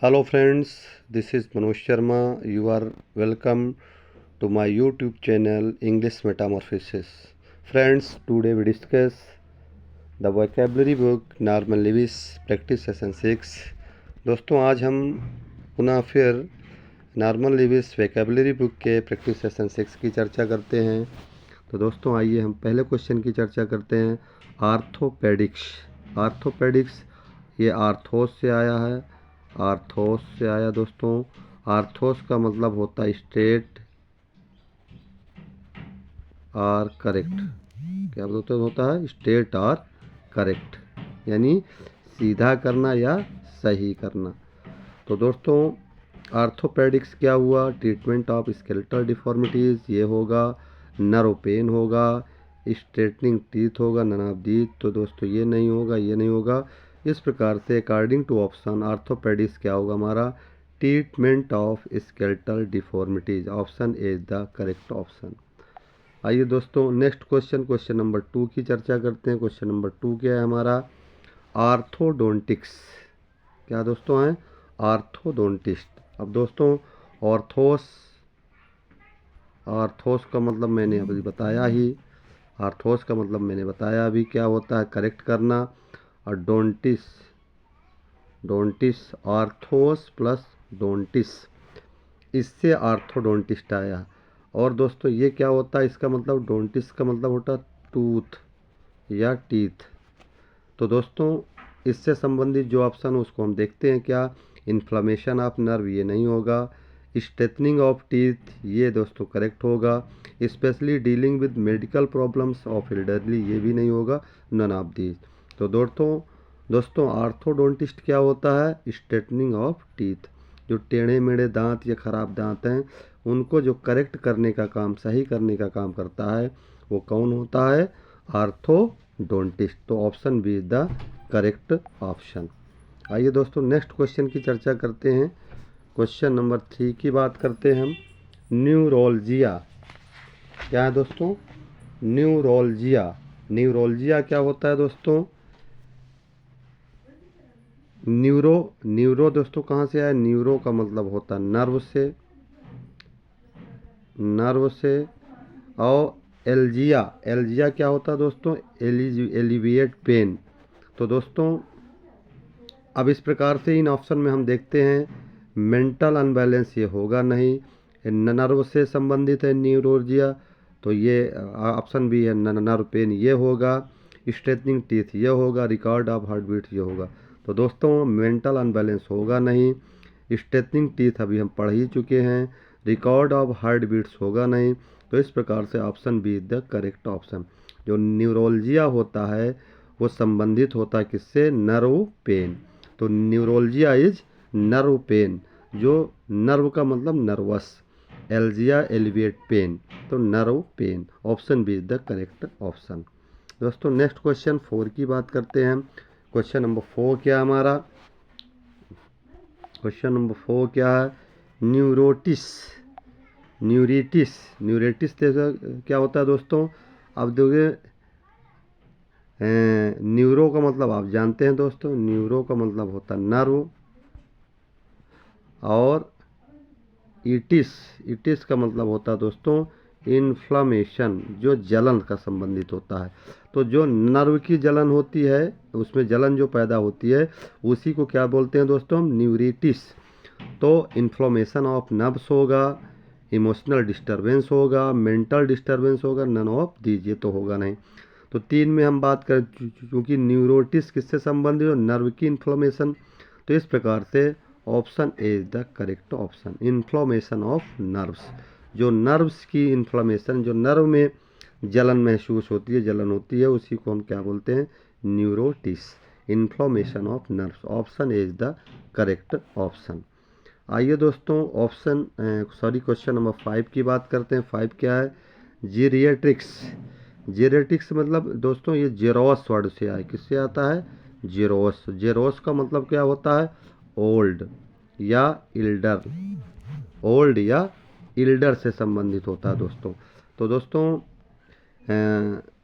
Hello friends, this is Manoj Sharma. You are welcome to my YouTube channel English Metamorphosis. Friends, today we discuss the vocabulary book Norman Lewis Practice Session 6. दोस्तों आज हम पुनः फिर Norman Lewis vocabulary book के practice session 6 की चर्चा करते हैं। तो दोस्तों आइए हम पहले क्वेश्चन की चर्चा करते हैं। आर्थोपेडिक्स ये आर्थोस से आया है। आर्थोस से आया दोस्तों। आर्थोस का मतलब होता है स्ट्रेट और करेक्ट। क्या मतलब होता है? स्ट्रेट और करेक्ट, यानी सीधा करना या सही करना। तो दोस्तों आर्थोपेडिक्स क्या हुआ? ट्रीटमेंट ऑफ स्केलेटल डिफॉर्मिटीज़, ये होगा। नर्व पेन होगा। स्ट्रेटनिंग टीथ होगा, नन ऑफ दीज। तो दोस्तों ये नहीं होगा, ये नहीं होगा। इस प्रकार से अकॉर्डिंग टू ऑप्शन आर्थोपेडिक्स क्या होगा हमारा? Treatment of skeletal deformities. Option is the correct option. आइए दोस्तों नेक्स्ट क्वेश्चन नंबर 2 की चर्चा करते हैं। क्वेश्चन नंबर 2 क्या है हमारा? आर्थोडोंटिक्स। क्या दोस्तों है? आर्थोडोंटिस्ट। अब दोस्तों आर्थोस का मतलब मैंने अभी बताया ही। आर्थोस का मतलब मैंने बताया अभी क्या होता है? करेक्ट करना। और डोंटिस आर्थोस प्लस डोंटिस, इससे आर्थोडोंटिस्ट आया। और दोस्तों ये क्या होता है? इसका मतलब डोंटिस का मतलब होता है टूथ या टीथ। तो दोस्तों इससे संबंधित जो ऑप्शन है उसको हम देखते हैं। क्या? इन्फ्लामेशन ऑफ नर्व, ये नहीं होगा। स्ट्रेटनिंग ऑफ टीथ, ये दोस्तों करेक्ट होगा। Specially dealing with medical problems of elderly, ये भी नहीं होगा। None of these. तो दोस्तों आर्थोडोंटिस्ट क्या होता है? Straightening of teeth. जो टेढ़े मेढ़े दांत या ख़राब दांत हैं उनको जो करेक्ट करने का काम, सही करने का काम करता है, वो कौन होता है? आर्थोडोंटिस्ट। तो option B is the correct option. आइए दोस्तों नेक्स्ट क्वेश्चन की चर्चा करते हैं। क्वेश्चन नंबर 3 की बात करते हैं हम। न्यूरोलजिया क्या है दोस्तों? न्यूरोलजिया क्या होता है दोस्तों? न्यूरो दोस्तों कहाँ से आया? न्यूरो का मतलब होता है नर्व से। और एल्जिया क्या होता है दोस्तों? Alleviate pain. तो दोस्तों अब इस प्रकार से इन ऑप्शन में हम देखते हैं। मेंटल अनबैलेंस ये होगा नहीं। नर्व से संबंधित है न्यूरोलजिया, तो ये ऑप्शन भी है। नर्व पेन ये होगा। स्ट्रेटनिंग टीथ ये होगा। रिकॉर्ड ऑफ हार्ट बीट ये होगा। तो दोस्तों मेंटल अनबैलेंस होगा नहीं। स्ट्रेटनिंग टीथ अभी हम पढ़ ही चुके हैं। रिकॉर्ड ऑफ हार्ट बीट्स होगा नहीं। तो इस प्रकार से option B the correct option. जो न्यूरोलजिया होता है वो संबंधित होता है किससे? Nerve pain. तो न्यूरोलजिया इज नर्व पेन। जो नर्व का मतलब नर्वस, एल्जिया एलिवेट पेन, तो nerve pain. Option B is the correct option. दोस्तों नेक्स्ट क्वेश्चन 4 की बात करते हैं। क्वेश्चन नंबर 4 क्या हमारा? क्वेश्चन नंबर 4 क्या है? न्यूरेटिस क्या होता है दोस्तों? अब देखिए न्यूरो का मतलब आप जानते हैं दोस्तों। न्यूरो का मतलब होता है नर्व। और इटिस का मतलब होता है दोस्तों इन्फ्लामेशन, जो जलन का संबंधित होता है। तो जो नर्व की जलन होती है, उसमें जलन जो पैदा होती है, उसी को क्या बोलते हैं दोस्तों? हम न्यूरिटिस। तो इन्फ्लामेशन ऑफ नर्व्स होगा, इमोशनल डिस्टर्बेंस होगा, मेंटल डिस्टर्बेंस होगा। नन ऑफ दीज, ये तो होगा नहीं। तो 3 में हम बात करें, क्योंकि न्यूरोटिस किससे संबंधित हो? नर्व की इन्फ्लामेशन। तो इस प्रकार से option A is the correct option. Inflammation of nerves, जो नर्व्स की इन्फ्लामेशन, जो नर्व में जलन महसूस होती है, जलन होती है, उसी को हम क्या बोलते हैं? Neuritis. Inflammation of nerves. Option A is the correct option. आइए दोस्तों क्वेश्चन नंबर 5 की बात करते हैं। 5 क्या है? जीरियाट्रिक्स मतलब दोस्तों ये जेरोस वर्ड से आया। किससे आता है? जेरोस का मतलब क्या होता है? ओल्ड या इल्डर से संबंधित होता है दोस्तों। तो दोस्तों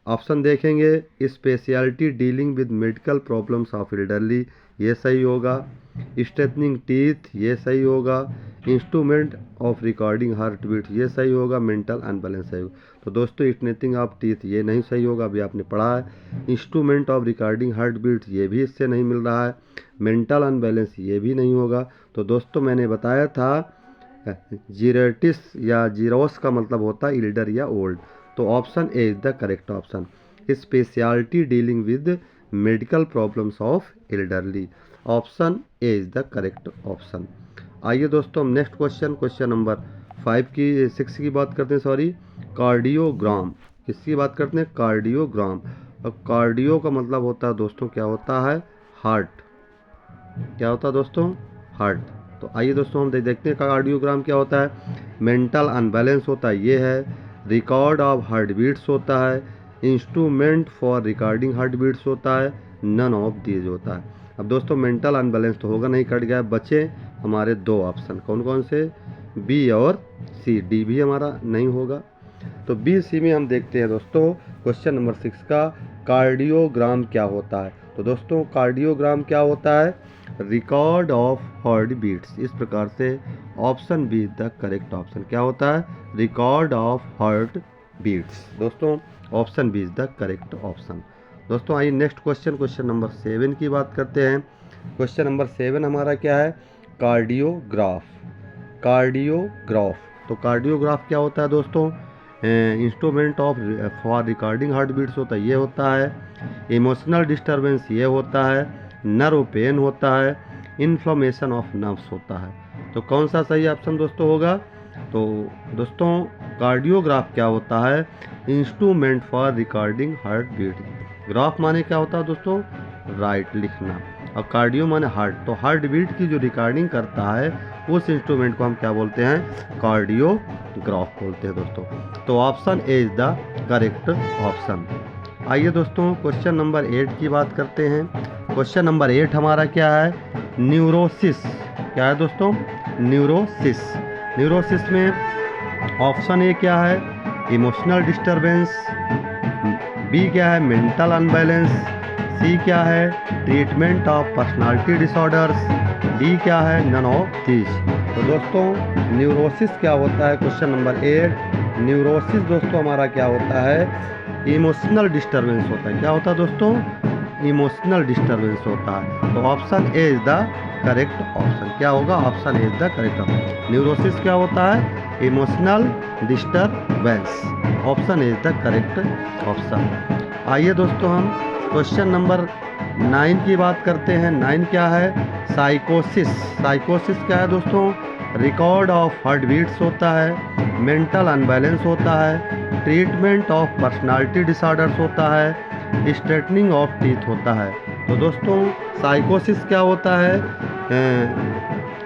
ऑप्शन देखेंगे, speciality dealing with medical problems of elderly, ये सही होगा। स्ट्रेटनिंग टीथ, ये सही होगा। Instrument of recording heart beat, ये सही होगा। मेंटल अनबैलेंस सही होगा। तो दोस्तों स्ट्रेटनिंग ऑफ टीथ ये नहीं सही होगा, अभी आपने पढ़ा है। Instrument of recording heart beat ये भी इससे नहीं मिल रहा है। मेंटल अनबैलेंस ये भी नहीं होगा। तो दोस्तों मैंने बताया था जीरेटिस या जीरोस का मतलब होता है इल्डर या ओल्ड। तो option A is the correct option, speciality dealing with medical problems of elderly. Option A is the correct option. आइए दोस्तों हम नेक्स्ट क्वेश्चन नंबर 6 की बात करते हैं, सॉरी। कार्डियोग्राम, किसकी बात करते हैं? कार्डियोग्राम। और कार्डियो का मतलब होता है दोस्तों, क्या होता है? हार्ट। क्या होता है दोस्तों? हार्ट। तो आइए दोस्तों हम देखते हैं कार्डियोग्राम क्या होता है। मेंटल अनबैलेंस होता है, ये है। रिकॉर्ड ऑफ हार्ट बीट्स होता है। Instrument for recording heart beats होता है। नन ऑफ दीज होता है। अब दोस्तों मेंटल अनबैलेंस तो होगा नहीं, कट गया। बचे हमारे दो ऑप्शन, कौन कौन से? बी और सी। डी भी हमारा नहीं होगा। तो बी सी में हम देखते हैं दोस्तों क्वेश्चन नंबर 6 का, कार्डियोग्राम क्या होता है। तो दोस्तों कार्डियोग्राम क्या होता है? Record of heart beats. इस प्रकार से option B the correct option. क्या होता है? Record of heart beats. दोस्तों option B is the correct option. दोस्तों आइए नेक्स्ट क्वेश्चन नंबर 7 की बात करते हैं। क्वेश्चन नंबर 7 हमारा क्या है? कार्डियोग्राफ। कार्डियोग्राफ, तो कार्डियोग्राफ क्या होता है दोस्तों? Instrument of for recording heart beats होता है, ये होता है। इमोशनल डिस्टर्बेंस ये होता है। नर्व पेन होता है। इन्फ्लेमेशन ऑफ नर्व्स होता है। तो कौन सा सही ऑप्शन दोस्तों होगा? तो दोस्तों कार्डियोग्राफ क्या होता है? Instrument for recording heart beat. Graph माने क्या होता है दोस्तों? राइट लिखना। और कार्डियो माने हार्ट, तो हार्ट बीट की जो रिकॉर्डिंग करता है उस इंस्ट्रूमेंट को हम क्या बोलते हैं? कार्डियोग्राफ बोलते हैं दोस्तों। तो option A is the correct option. आइए दोस्तों क्वेश्चन नंबर 8 की बात करते हैं। क्वेश्चन नंबर 8 हमारा क्या है? न्यूरोसिस। क्या है दोस्तों? न्यूरोसिस। न्यूरोसिस में ऑप्शन ए क्या है? Emotional disturbance. बी क्या है? Mental unbalance. सी क्या है? Treatment of personality disorders. D क्या है? None of these. तो दोस्तों न्यूरोसिस क्या होता है? क्वेश्चन नंबर 8 न्यूरोसिस दोस्तों हमारा क्या होता है? इमोशनल डिस्टर्बेंस होता है। क्या होता है दोस्तों? इमोशनल डिस्टर्बेंस होता है। तो option A is the correct option. क्या होगा? Option A is the correct option. Neurosis क्या होता है? Emotional disturbance. Option A is the correct option. आइए दोस्तों हम क्वेश्चन नंबर 9 की बात करते हैं। 9 क्या है? साइकोसिस। साइकोसिस क्या है दोस्तों? रिकॉर्ड ऑफ हार्ट बीट्स होता है। मेंटल अनबैलेंस होता है। ट्रीटमेंट ऑफ पर्सनालिटी डिसऑर्डर्स होता है। स्ट्रेटनिंग ऑफ टीथ होता है। तो दोस्तों साइकोसिस क्या होता है?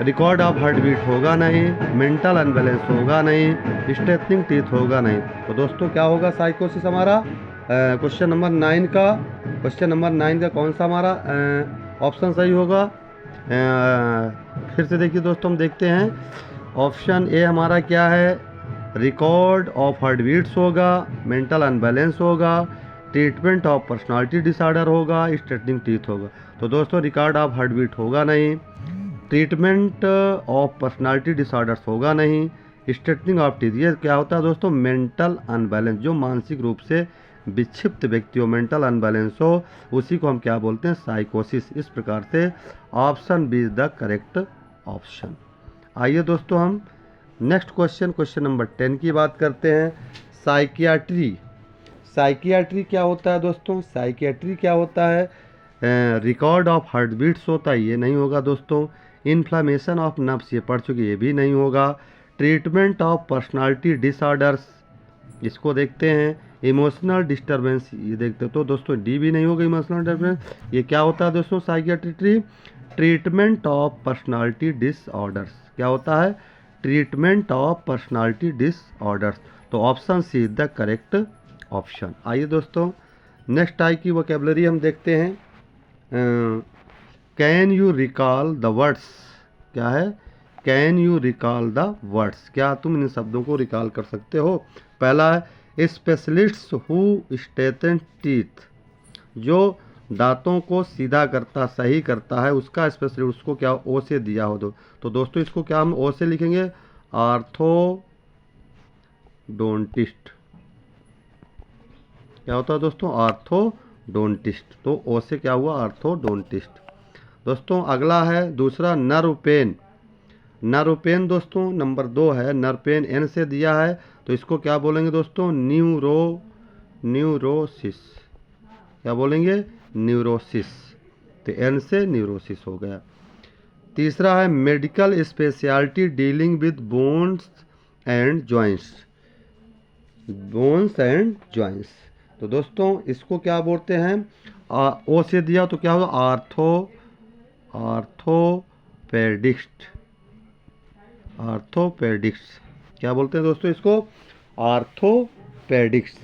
रिकॉर्ड ऑफ हार्ट बीट होगा नहीं, मेंटल अनबैलेंस होगा नहीं, स्ट्रेटनिंग टीथ होगा नहीं। तो दोस्तों क्या होगा साइकोसिस हमारा? क्वेश्चन नंबर 9 का, क्वेश्चन नंबर 9 का कौन सा हमारा ऑप्शन सही होगा? फिर से देखिए दोस्तों हम देखते हैं। ऑप्शन ए हमारा क्या है? रिकॉर्ड ऑफ हार्ट बीट्स होगा, मेंटल अनबैलेंस होगा, ट्रीटमेंट ऑफ पर्सनालिटी डिसऑर्डर होगा, स्ट्रेटनिंग टीथ होगा। तो दोस्तों रिकॉर्ड ऑफ हार्ट बीट होगा नहीं, ट्रीटमेंट ऑफ पर्सनालिटी डिसऑर्डर्स होगा नहीं, स्ट्रेटनिंग ऑफ टीथ। ये क्या होता है दोस्तों? मेंटल अनबैलेंस, जो मानसिक रूप से विक्षिप्त व्यक्ति हो, मेंटल अनबैलेंस हो, उसी को हम क्या बोलते हैं? साइकोसिस। इस प्रकार से option B is the correct option. आइए दोस्तों हम नेक्स्ट क्वेश्चन नंबर 10 की बात करते हैं। साइकियाट्री। साइकियाट्री क्या होता है दोस्तों? साइकियाट्री क्या होता है? रिकॉर्ड ऑफ हार्ट बीट्स होता है, ये नहीं होगा दोस्तों। इन्फ्लामेशन ऑफ नर्व्स, ये पढ़ चुके, ये भी नहीं होगा। ट्रीटमेंट ऑफ पर्सनालिटी डिसऑर्डर्स, इसको देखते हैं। इमोशनल डिस्टर्बेंस, ये देखते हो। तो दोस्तों डी भी नहीं होगा इमोशनल डिस्टर्बेंस। ये क्या होता है दोस्तों? Psychiatry treatment of personality disorders. क्या होता है? Treatment of personality disorders. तो option C is the correct option. आइए दोस्तों नेक्स्ट आई की वोकेबलरी हम देखते हैं। Can you recall the words. क्या है? Can you recall the words. क्या तुम इन शब्दों को रिकॉल कर सकते हो? पहला है स्पेशलिस्ट्स हु स्ट्रेथन टीथ, जो दांतों को सीधा करता सही करता है उसका स्पेशलिस्ट, उसको क्या ओ से दिया हो तो दोस्तों इसको क्या हम ओ से लिखेंगे, आर्थोडोंटिस्ट। क्या होता है दोस्तों, आर्थोडोंटिस्ट। तो ओ से क्या हुआ, आर्थोडोंटिस्ट। दोस्तों अगला है दूसरा नर्व पेन। नर्व पेन दोस्तों नंबर 2 है, नर्व पेन एन से दिया है तो इसको क्या बोलेंगे दोस्तों, न्यूरोसिस। क्या बोलेंगे, न्यूरोसिस। तो एन से न्यूरोसिस हो गया। तीसरा है medical speciality dealing with bones and joints, bones and joints. तो दोस्तों इसको क्या बोलते हैं, ओ से दिया तो क्या होगा, आर्थोपेडिक्स। आर्थोपेडिक्स क्या बोलते हैं दोस्तों इसको, orthopaedics.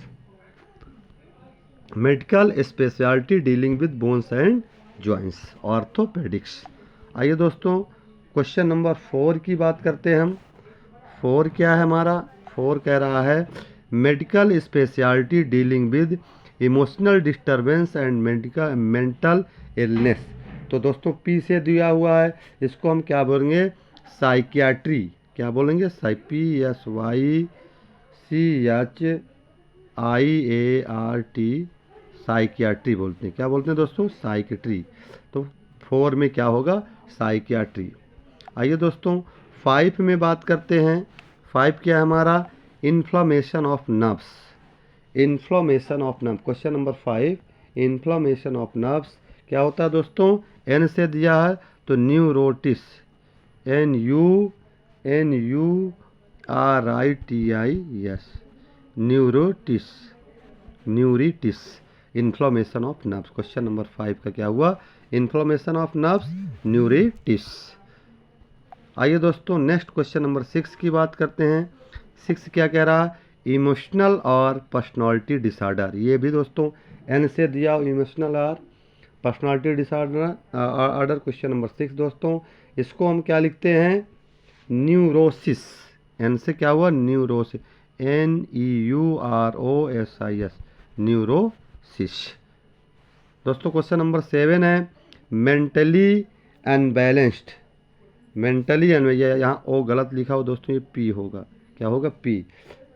Medical speciality dealing with bones and joints, orthopaedics. आइए दोस्तों क्वेश्चन नंबर 4 की बात करते हैं हम। 4 क्या है हमारा, 4 कह रहा है medical speciality dealing with emotional disturbance and mental illness. तो दोस्तों पी से दिया हुआ है, इसको हम क्या बोलेंगे, साइकियाट्री। क्या बोलेंगे, PSYCHIART, साइकियाट्री बोलते हैं। क्या बोलते हैं दोस्तों, साइकियाट्री। तो 4 में क्या होगा, साइकियाट्री। आइए दोस्तों 5 में बात करते हैं। 5 क्या है हमारा, inflammation of nerves. Inflammation of nerve, question number 5, inflammation of nerves क्या होता है दोस्तों, एन से दिया है तो neuritis, NURITIS, neuritis, neuritis, inflammation of nerves. Question number 5 का क्या हुआ, इन्फ्लामेशन ऑफ नर्व्स, न्यूरिटिस। आइए दोस्तों नेक्स्ट क्वेश्चन नंबर 6 की बात करते हैं। 6 क्या कह रहा है, इमोशनल और पर्सनालिटी डिसऑर्डर। ये भी दोस्तों एन से दिया, इमोशनल और personality disorder order. Question number 6 दोस्तों इसको हम क्या लिखते हैं, न्यूरोसिस। एन से क्या हुआ, न्यूरोसिस, NEUROSIS, न्यूरोसिस। दोस्तों क्वेश्चन नंबर 7 है मेंटली अनबैलेंस्ड। मेंटली यहाँ ओ गलत लिखा हो दोस्तों, ये पी होगा। क्या होगा, पी।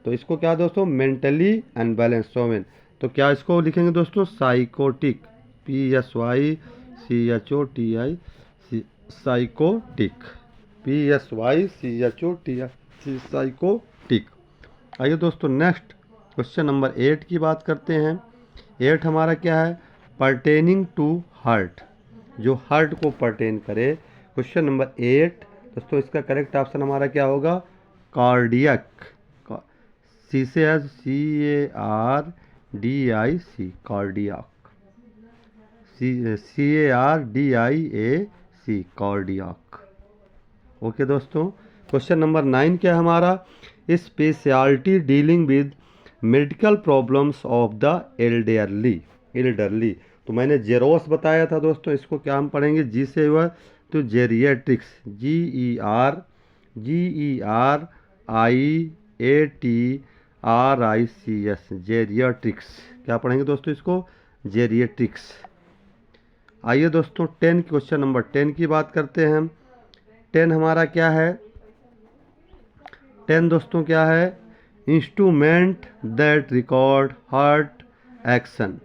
तो इसको क्या दोस्तों, मेंटली अनबैलेंस 7। तो क्या इसको लिखेंगे दोस्तों, psychotic, PSYCHOTI, psychotic, PSYCHOTI, psychotic. आइए दोस्तों नेक्स्ट क्वेश्चन नंबर 8 की बात करते हैं। 8 हमारा क्या है, पर्टेनिंग टू हार्ट, जो हार्ट को पर्टेन करे। क्वेश्चन नंबर 8 दोस्तों इसका करेक्ट ऑप्शन हमारा क्या होगा, कार्डियक। सी से है CARDIC, cardiac, CARDIAC, cardiac. Okay दोस्तों क्वेश्चन नंबर 9 क्या है हमारा, speciality dealing with medical problems of the elderly. तो मैंने जेरोस बताया था दोस्तों, इसको क्या हम पढ़ेंगे, जी से हुआ तो जेरिएट्रिक्स, GERIATRICS, जेरिएट्रिक्स। क्या पढ़ेंगे दोस्तों इसको, जेरिएट्रिक्स। आइए दोस्तों 10 क्वेश्चन नंबर 10 की बात करते हैं हम। 10 हमारा क्या है, 10 दोस्तों क्या है, instrument that record heart action,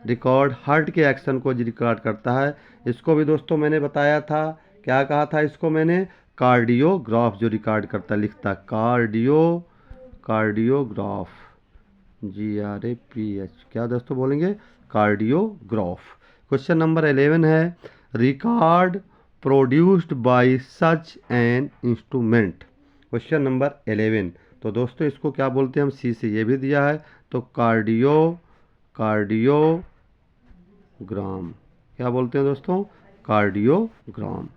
record heart के एक्शन को रिकॉर्ड करता है। इसको भी दोस्तों मैंने बताया था, क्या कहा था इसको मैंने, कार्डियोग्राफ, जो रिकॉर्ड करता लिखता, कार्डियोग्राफ, GRAPH। क्या दोस्तों बोलेंगे, कार्डियोग्राफ। क्वेश्चन नंबर 11 है record produced by such an instrument. Question number 11 तो दोस्तों इसको क्या बोलते हैं हम, सी से ये भी दिया है तो कार्डियोग्राम। क्या बोलते हैं दोस्तों, कार्डियोग्राम।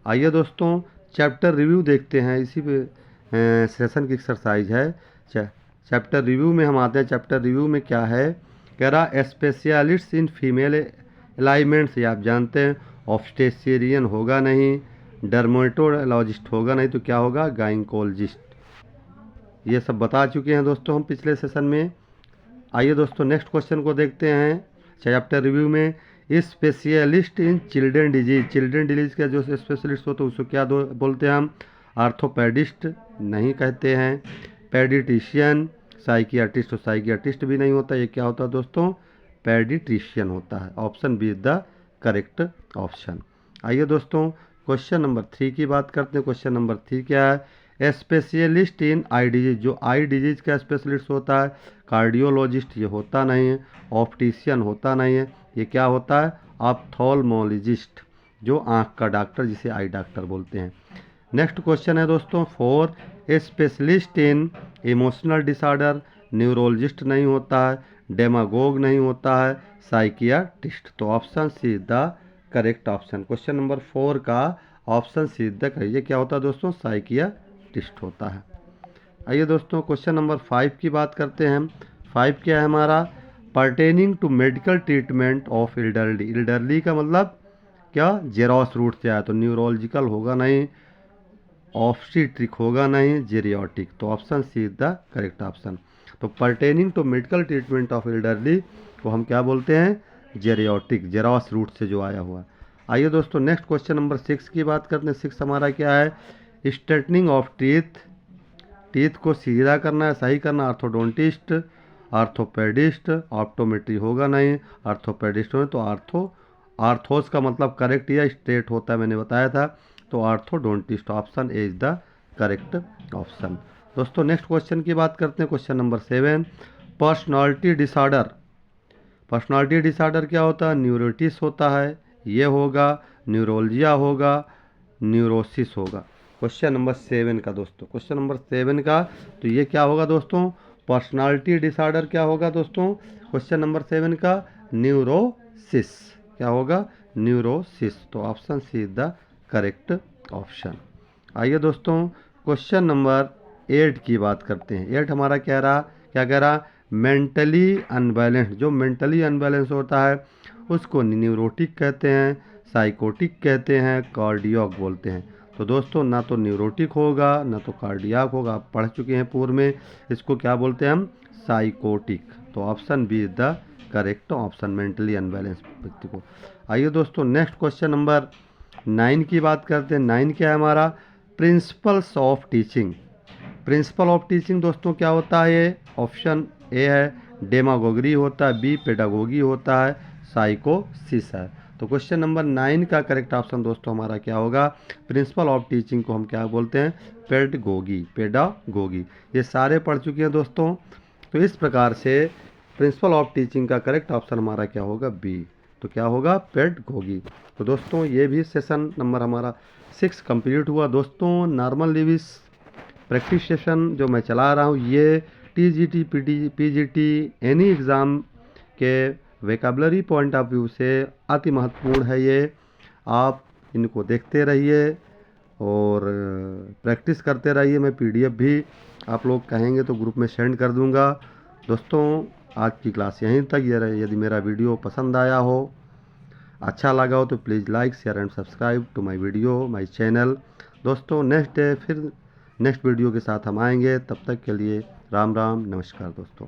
आइए दोस्तों चैप्टर रिव्यू देखते हैं, इसी पे सेशन की एक्सरसाइज है। चैप्टर रिव्यू में हम आते हैं। चैप्टर रिव्यू में क्या है, कह रहा स्पेशलिस्ट इन फीमेल अलाइनमेंट्स, ये आप जानते हैं, ऑब्स्टेरियन होगा नहीं, डर्मेटोलॉजिस्ट होगा नहीं, तो क्या होगा, गायनकोलॉजिस्ट। ये सब बता चुके हैं दोस्तों हम पिछले सेशन में। आइए दोस्तों नेक्स्ट क्वेश्चन को देखते हैं चैप्टर रिव्यू में। Specialist in children disease, children disease का जो स्पेशलिस्ट होता है उसको क्या बोलते हैं हम? आर्थोपेडिस्ट नहीं कहते हैं, पेडिट्रिशियन, साइकियाट्रिस्ट। तो साइकियाट्रिस्ट भी नहीं होता, ये क्या होता है दोस्तों? पेडिट्रिशियन होता है। Option B is the correct option. आइए दोस्तों क्वेश्चन नंबर 3 की बात करते हैं। क्वेश्चन नंबर 3 क्या है? स्पेशलिस्ट इन आई डिजीज, जो आई डिजीज का स्पेशलिस्ट होता है, कार्डियोलॉजिस्ट ये होता नहीं है, ऑप्टिशियन होता नहीं है, ये क्या होता है? ऑप्थोल्मोलॉजिस्ट, जो आँख का डॉक्टर, जिसे आई डॉक्टर बोलते हैं। नेक्स्ट क्वेश्चन है दोस्तों 4, specialist in emotional disorder, neurologist नहीं होता है, डेमागोग नहीं होता है, साइकियाट्रिस्ट। तो option C is the correct option. Question number 4 का option C is the correct. ये क्या होता है दोस्तों? साइकियाट्रिस्ट होता है। आइए दोस्तों क्वेश्चन नंबर 5 की बात करते हैं हम। 5 क्या है हमारा? Pertaining to medical treatment of elderly. Elderly का मतलब क्या? जेरॉस रूट से आया, तो न्यूरोलॉजिकल होगा नहीं, ऑब्स्टेट्रिक होगा नहीं, जेरियाटिक। तो option C is the correct option. तो pertaining to medical treatment of elderly को हम क्या बोलते हैं? जेरियाटिक, जेरॉस रूट से जो आया हुआ। आइए दोस्तों नेक्स्ट क्वेश्चन नंबर 6 की बात करते हैं। 6 हमारा क्या है? स्ट्रेटनिंग ऑफ टीथ, टीथ को सीधा करना है, सही करना, आर्थोडोंटिस्ट, आर्थोपेडिस्ट, ऑप्टोमेट्री होगा नहीं, आर्थोपेडिस्ट हो तो आर्थोस का मतलब करेक्ट या स्ट्रेट होता है, मैंने बताया था। तो orthodontist, option A is the correct option. दोस्तों नेक्स्ट क्वेश्चन की बात करते हैं। Question number 7, personality disorder. Personality disorder क्या होता है? न्यूरोटिस होता है, ये होगा, न्यूरोलजिया होगा, न्यूरोसिस होगा। क्वेश्चन नंबर 7 का दोस्तों, क्वेश्चन नंबर 7 का, तो ये क्या होगा दोस्तों? पर्सनालिटी डिसऑर्डर क्या होगा दोस्तों? क्वेश्चन नंबर 7 का न्यूरोसिस, क्या होगा? न्यूरोसिस। तो option C is the correct option. आइए दोस्तों क्वेश्चन नंबर 8 की बात करते हैं। 8 हमारा क्या कह रहा? मेंटली अनबैलेंस, जो मेंटली अनबैलेंस होता है उसको न्यूरोटिक कहते हैं, साइकोटिक कहते हैं, कार्डियक बोलते हैं। तो दोस्तों ना तो न्यूरोटिक होगा ना तो कार्डियक होगा, आप पढ़ चुके हैं पूर्व में। इसको क्या बोलते हैं हम? साइकोटिक। तो option B is the correct option, mentally unbalance व्यक्ति को। आइए दोस्तों नेक्स्ट क्वेश्चन नंबर 9 की बात करते हैं। 9 क्या है हमारा? Principles of teaching. Principle of teaching दोस्तों क्या होता है? ये ऑप्शन ए है डेमागोगी होता है, बी पेडागोगी होता है, साइकोसिस है। तो क्वेश्चन नंबर 9 का करेक्ट ऑप्शन दोस्तों हमारा क्या होगा? प्रिंसिपल ऑफ टीचिंग को हम क्या बोलते हैं? Pedagogy, pedagogy. ये सारे पढ़ चुके हैं दोस्तों। तो इस प्रकार से प्रिंसिपल ऑफ टीचिंग का करेक्ट ऑप्शन हमारा क्या होगा? बी। तो क्या होगा? पेडागोगी। तो दोस्तों ये भी सेशन नंबर हमारा 6 कंप्लीट हुआ दोस्तों। नॉर्मल लिविस प्रैक्टिस सेशन जो मैं चला रहा हूँ, ये टीजीटी, पीजीटी, एनी एग्ज़ाम के वेकाबलरी पॉइंट ऑफ व्यू से अति महत्वपूर्ण है। ये आप इनको देखते रहिए और प्रैक्टिस करते रहिए। मैं पीडीएफ भी आप लोग कहेंगे तो ग्रुप में सेंड कर दूंगा। दोस्तों आज की क्लास यहीं तक। यदि मेरा वीडियो पसंद आया हो, अच्छा लगा हो, तो please like, share and subscribe to my video, my channel. दोस्तों नेक्स्ट डे फिर नेक्स्ट वीडियो के साथ हम आएंगे। तब तक के लिए राम राम, नमस्कार दोस्तों।